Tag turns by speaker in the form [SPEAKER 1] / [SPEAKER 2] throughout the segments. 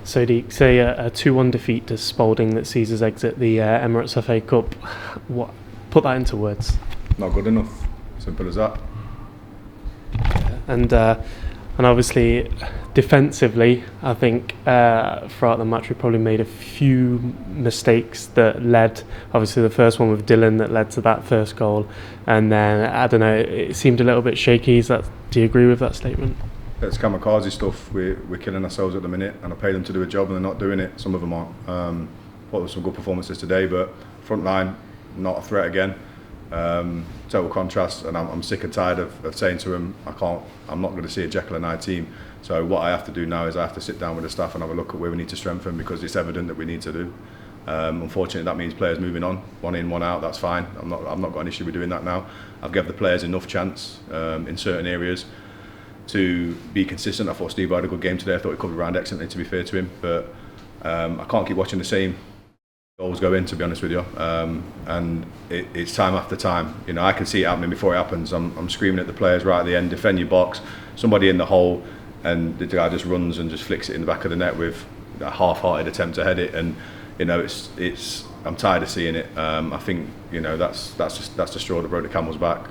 [SPEAKER 1] So say a 2-1 defeat to Spalding that sees us exit the Emirates FA Cup. What? Put that into words.
[SPEAKER 2] Not good enough. Simple as that.
[SPEAKER 1] And obviously, defensively, I think throughout the match we probably made a few mistakes that led. Obviously, the first one with Dylan that led to that first goal, and then I don't know. It seemed a little bit shaky. Do you agree with that statement?
[SPEAKER 2] It's kamikaze stuff. We're killing ourselves at the minute, and I pay them to do a job, and they're not doing it. Some of them aren't. Thought there were some good performances today, but front line not a threat again. Total contrast, and I'm sick and tired of saying to him, I'm not going to see a Jekyll and Hyde team. So what I have to do now is I have to sit down with the staff and have a look at where we need to strengthen, because it's evident that we need to do. Unfortunately, that means players moving on, one in, one out. That's fine. I've not got an issue with doing that now. I've given the players enough chance in certain areas to be consistent. I thought Steve had a good game today. I thought he covered around excellently, to be fair to him. But I can't keep watching the same goals go in, to be honest with you. And it's time after time. You know, I can see it happening before it happens. I'm screaming at the players right at the end, defend your box, somebody in the hole, and the guy just runs and just flicks it in the back of the net with a half-hearted attempt to head it. And you know, I'm tired of seeing it. I think, you know, that's the straw that broke the camel's back.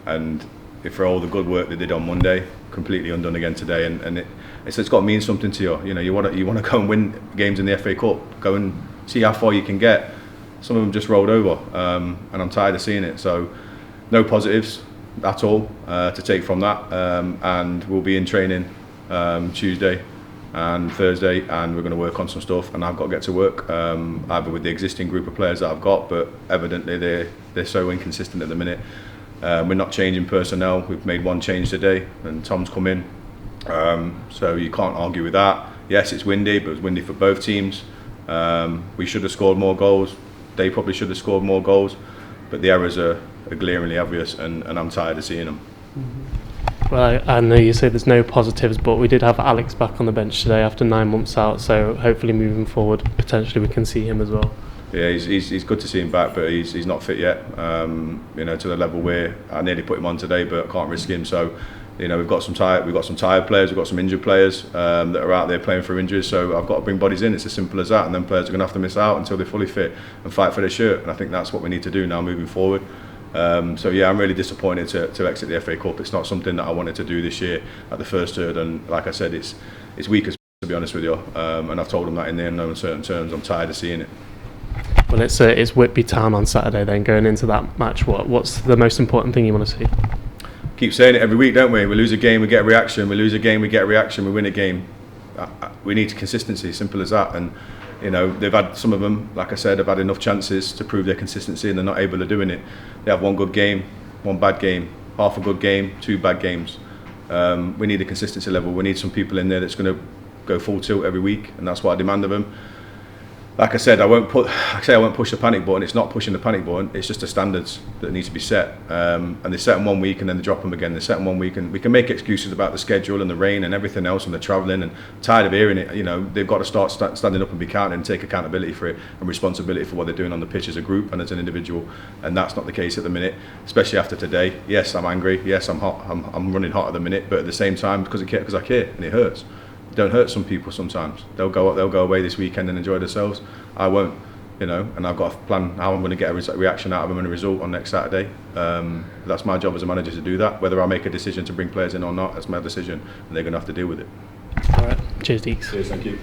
[SPEAKER 2] And for all the good work they did on Monday, completely undone again today, and it's got to mean something to you. You know, you want to go and win games in the FA Cup, go and see how far you can get. Some of them just rolled over, and I'm tired of seeing it. So, no positives at all to take from that. And we'll be in training Tuesday and Thursday, and we're going to work on some stuff. And I've got to get to work either with the existing group of players that I've got, but evidently they're so inconsistent at the minute. We're not changing personnel. We've made one change today, and Tom's come in. So you can't argue with that. Yes, it's windy, but it's windy for both teams. We should have scored more goals. They probably should have scored more goals, but the errors are glaringly obvious, and I'm tired of seeing them.
[SPEAKER 1] Well, I know you say there's no positives, but we did have Alex back on the bench today after 9 months out, so hopefully moving forward, potentially we can see him as well.
[SPEAKER 2] Yeah, he's good to see him back, but he's not fit yet. You know, to the level where I nearly put him on today, but I can't risk him. So, you know, we've got some tired players, we've got some injured players that are out there playing for injuries. So I've got to bring bodies in. It's as simple as that. And then players are going to have to miss out until they're fully fit and fight for their shirt. And I think that's what we need to do now moving forward. So yeah, I'm really disappointed to exit the FA Cup. It's not something that I wanted to do this year at the first third. And like I said, it's weak as, to be honest with you. And I've told them that in no uncertain terms. I'm tired of seeing it.
[SPEAKER 1] Well, it's Whitby Town on Saturday. Then going into that match, what's the most important thing you want to see?
[SPEAKER 2] Keep saying it every week, don't we? We lose a game, we get a reaction. We lose a game, we get a reaction. We win a game. We need consistency, simple as that. And you know, they've had, some of them, like I said, have had enough chances to prove their consistency, and they're not able to doing it. They have one good game, one bad game, half a good game, 2 bad games. We need a consistency level. We need some people in there that's going to go full tilt every week, and that's what I demand of them. Like I said, I won't push the panic button. It's not pushing the panic button. It's just the standards that need to be set. And they set them one week and then they drop them again. They set them one week, and we can make excuses about the schedule and the rain and everything else and the travelling, and tired of hearing it. You know, they've got to start standing up and be counted and take accountability for it and responsibility for what they're doing on the pitch as a group and as an individual. And that's not the case at the minute, especially after today. Yes, I'm angry. Yes, I'm hot. I'm running hot at the minute, but at the same time, because I care and it hurts. Don't hurt some people sometimes. They'll go away this weekend and enjoy themselves. I won't, you know, and I've got a plan how I'm going to get a reaction out of them and a result on next Saturday. That's my job as a manager to do that. Whether I make a decision to bring players in or not, that's my decision, and they're going to have to deal with it.
[SPEAKER 1] All right. Cheers, Deeks.
[SPEAKER 2] Cheers, thank you.